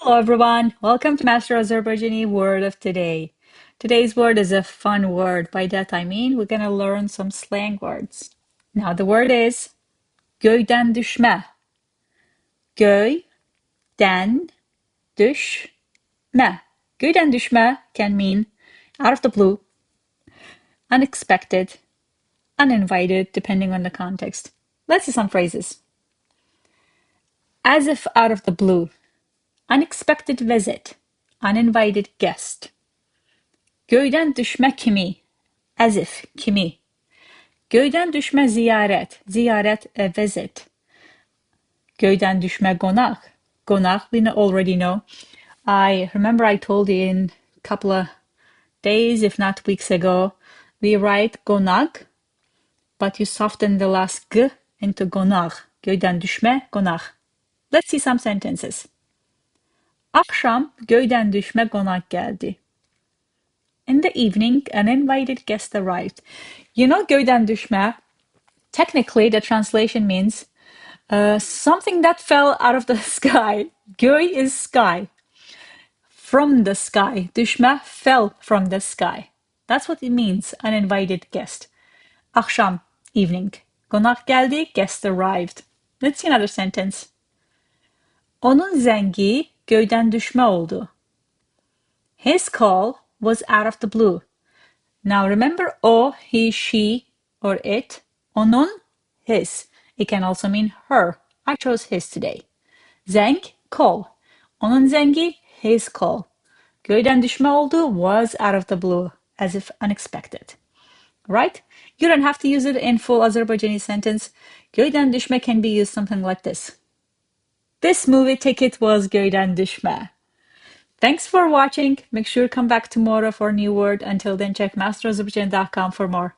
Hello everyone, welcome to Master Azerbaijani Word of Today. Today's word is a fun word. By that I mean we're gonna learn some slang words. Now the word is göydən düşmə. Göydən düşmə. Göydən düşmə can mean out of the blue, unexpected, uninvited, depending on the context. Let's see some phrases. As if out of the blue, unexpected visit, uninvited guest. Göydən düşmə kimi, as if, kimi. Göydən düşmə ziyarət, ziyarət, a visit. Göydən düşmə qonaq, qonaq, we already know. I remember I told you in a couple of days, if not weeks ago, we write qonaq, but you soften the last g into qonaq. Göydən düşmə, qonaq. Let's see some sentences. Axşam göydən düşmə qonaq gəldi. In the evening, an invited guest arrived. You know, göydən düşmə, technically the translation means something that fell out of the sky. Göy is sky. From the sky. Düşmə, fell from the sky. That's what it means, an invited guest. Axşam, evening. Qonaq gəldi, guest arrived. Let's see another sentence. Onun zəngi göydən düşmə oldu. His call was out of the blue. Now remember o, he, she, or it. Onun, his. It can also mean her. I chose his today. Zeng, call. Onun zengi, his call. Göydən düşmə oldu was out of the blue, as if unexpected. Right? You don't have to use it in full Azerbaijani sentence. Göydən düşmə can be used something like this. This movie ticket was göydən düşmə. Thanks for watching. Make sure to come back tomorrow for a new word. Until then, check masterazerbaijan.com for more.